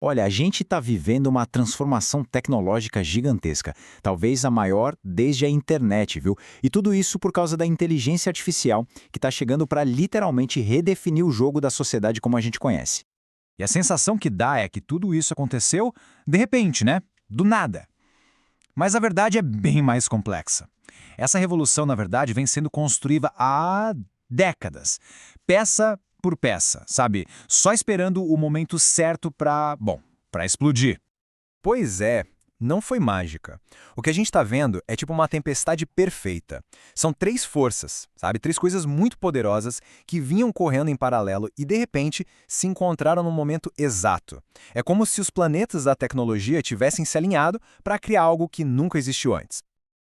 Olha, a gente está vivendo uma transformação tecnológica gigantesca, talvez a maior desde a internet, viu? E tudo isso por causa da inteligência artificial, que está chegando para literalmente redefinir o jogo da sociedade como a gente conhece. E a sensação que dá é que tudo isso aconteceu de repente, né? Do nada. Mas a verdade é bem mais complexa. Essa revolução, na verdade, vem sendo construída há décadas, peça por peça, sabe? Só esperando o momento certo para explodir. Pois é, não foi mágica. O que a gente está vendo é tipo uma tempestade perfeita. São três forças, sabe? Três coisas muito poderosas que vinham correndo em paralelo e, de repente, se encontraram no momento exato. É como se os planetas da tecnologia tivessem se alinhado para criar algo que nunca existiu antes.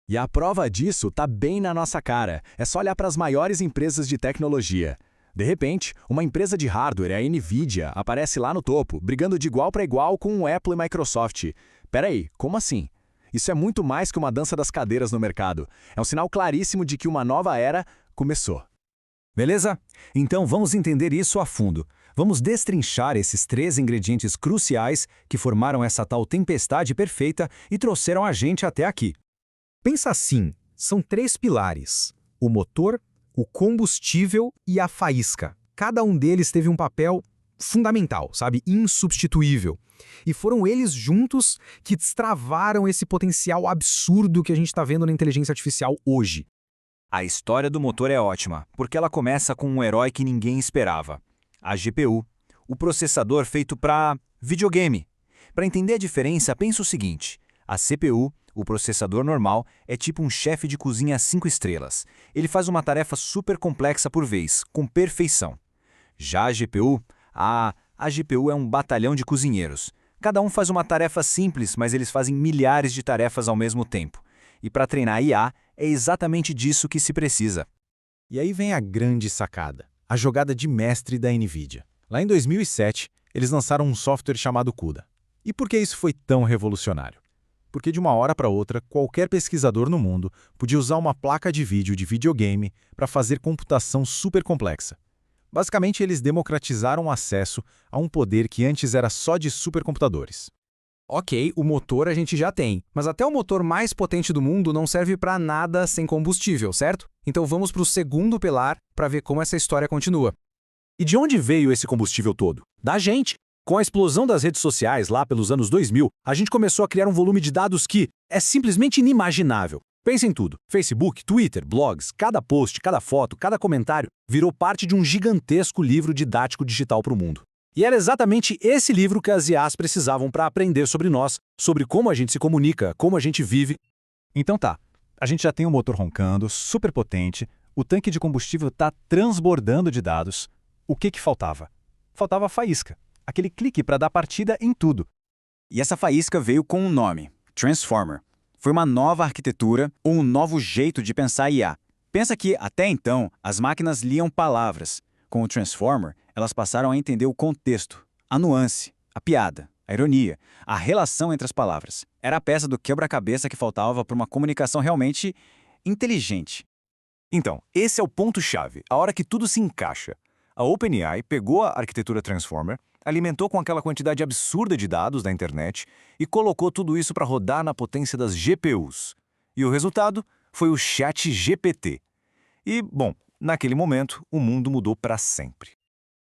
E a prova disso está bem na nossa cara. É só olhar para as maiores empresas de tecnologia. De repente, uma empresa de hardware, a Nvidia, aparece lá no topo, brigando de igual para igual com o Apple e Microsoft. Peraí, como assim? Isso é muito mais que uma dança das cadeiras no mercado. É um sinal claríssimo de que uma nova era começou. Beleza? Então vamos entender isso a fundo. Vamos destrinchar esses três ingredientes cruciais que formaram essa tal tempestade perfeita e trouxeram a gente até aqui. Pensa assim, são três pilares: o motor, o combustível e a faísca. Cada um deles teve um papel fundamental, sabe? Insubstituível. E foram eles juntos que destravaram esse potencial absurdo que a gente está vendo na inteligência artificial hoje. A história do motor é ótima, porque ela começa com um herói que ninguém esperava. A GPU, o processador feito para videogame. Para entender a diferença, pensa o seguinte: a CPU, o processador normal, é tipo um chefe de cozinha 5 estrelas. Ele faz uma tarefa super complexa por vez, com perfeição. Já a GPU? A GPU é um batalhão de cozinheiros. Cada um faz uma tarefa simples, mas eles fazem milhares de tarefas ao mesmo tempo. E para treinar a IA, é exatamente disso que se precisa. E aí vem a grande sacada, a jogada de mestre da Nvidia. Lá em 2007, eles lançaram um software chamado CUDA. E por que isso foi tão revolucionário? Porque de uma hora para outra, qualquer pesquisador no mundo podia usar uma placa de vídeo de videogame para fazer computação super complexa. Basicamente, eles democratizaram o acesso a um poder que antes era só de supercomputadores. Ok, o motor a gente já tem, mas até o motor mais potente do mundo não serve para nada sem combustível, certo? Então vamos para o segundo pilar para ver como essa história continua. E de onde veio esse combustível todo? Da gente. Com a explosão das redes sociais lá pelos anos 2000, a gente começou a criar um volume de dados que é simplesmente inimaginável. Pensa em tudo. Facebook, Twitter, blogs, cada post, cada foto, cada comentário virou parte de um gigantesco livro didático digital para o mundo. E era exatamente esse livro que as IAs precisavam para aprender sobre nós, sobre como a gente se comunica, como a gente vive. Então tá, a gente já tem um motor roncando, super potente, o tanque de combustível está transbordando de dados. O que faltava? Faltava a faísca, aquele clique para dar partida em tudo. E essa faísca veio com um nome, Transformer. Foi uma nova arquitetura ou um novo jeito de pensar IA. Pensa que, até então, as máquinas liam palavras. Com o Transformer, elas passaram a entender o contexto, a nuance, a piada, a ironia, a relação entre as palavras. Era a peça do quebra-cabeça que faltava para uma comunicação realmente inteligente. Então, esse é o ponto-chave, a hora que tudo se encaixa. A OpenAI pegou a arquitetura Transformer, alimentou com aquela quantidade absurda de dados da internet e colocou tudo isso para rodar na potência das GPUs. E o resultado foi o ChatGPT. E, bom, naquele momento, o mundo mudou para sempre.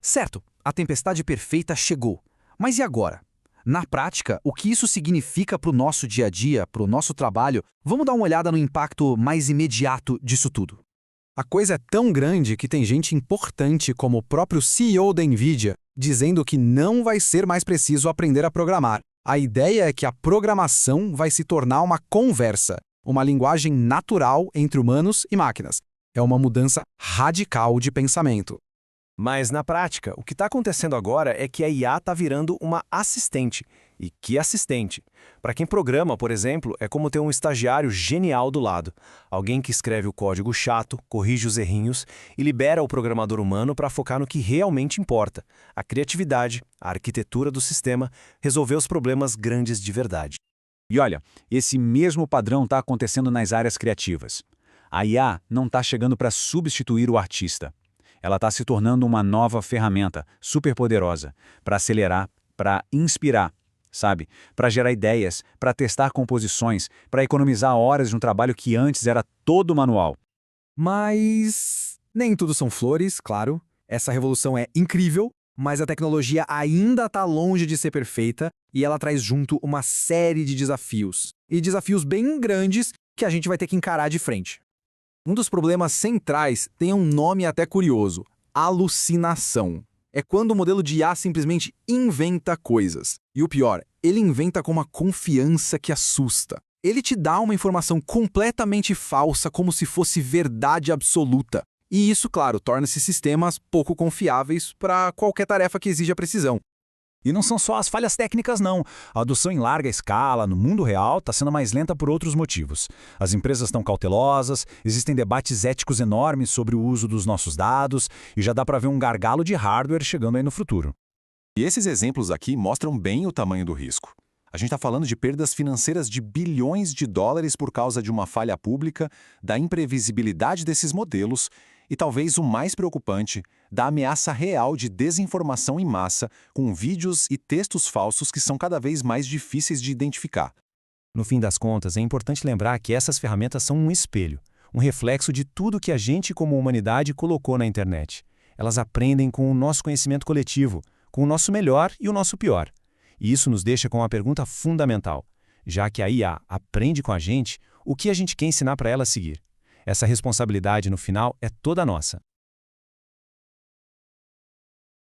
Certo, a tempestade perfeita chegou. Mas e agora? Na prática, o que isso significa para o nosso dia a dia, para o nosso trabalho? Vamos dar uma olhada no impacto mais imediato disso tudo. A coisa é tão grande que tem gente importante como o próprio CEO da Nvidia dizendo que não vai ser mais preciso aprender a programar. A ideia é que a programação vai se tornar uma conversa, uma linguagem natural entre humanos e máquinas. É uma mudança radical de pensamento. Mas, na prática, o que está acontecendo agora é que a IA está virando uma assistente. E que assistente? Para quem programa, por exemplo, é como ter um estagiário genial do lado. Alguém que escreve o código chato, corrige os errinhos e libera o programador humano para focar no que realmente importa. A criatividade, a arquitetura do sistema, resolver os problemas grandes de verdade. E olha, esse mesmo padrão está acontecendo nas áreas criativas. A IA não está chegando para substituir o artista. Ela está se tornando uma nova ferramenta superpoderosa para acelerar, para inspirar, sabe? Para gerar ideias, para testar composições, para economizar horas de um trabalho que antes era todo manual. Mas nem tudo são flores, claro. Essa revolução é incrível, mas a tecnologia ainda está longe de ser perfeita e ela traz junto uma série de desafios. E desafios bem grandes que a gente vai ter que encarar de frente. Um dos problemas centrais tem um nome até curioso: alucinação. É quando o modelo de IA simplesmente inventa coisas. E o pior, ele inventa com uma confiança que assusta. Ele te dá uma informação completamente falsa como se fosse verdade absoluta. E isso, claro, torna esses sistemas pouco confiáveis para qualquer tarefa que exija precisão. E não são só as falhas técnicas, não. A adoção em larga escala, no mundo real, está sendo mais lenta por outros motivos. As empresas estão cautelosas, existem debates éticos enormes sobre o uso dos nossos dados, e já dá para ver um gargalo de hardware chegando aí no futuro. E esses exemplos aqui mostram bem o tamanho do risco. A gente está falando de perdas financeiras de bilhões de dólares por causa de uma falha pública, da imprevisibilidade desses modelos e, talvez o mais preocupante, da ameaça real de desinformação em massa com vídeos e textos falsos que são cada vez mais difíceis de identificar. No fim das contas, é importante lembrar que essas ferramentas são um espelho, um reflexo de tudo que a gente como humanidade colocou na internet. Elas aprendem com o nosso conhecimento coletivo, com o nosso melhor e o nosso pior. E isso nos deixa com uma pergunta fundamental. Já que a IA aprende com a gente, o que a gente quer ensinar para ela a seguir? Essa responsabilidade, no final, é toda nossa.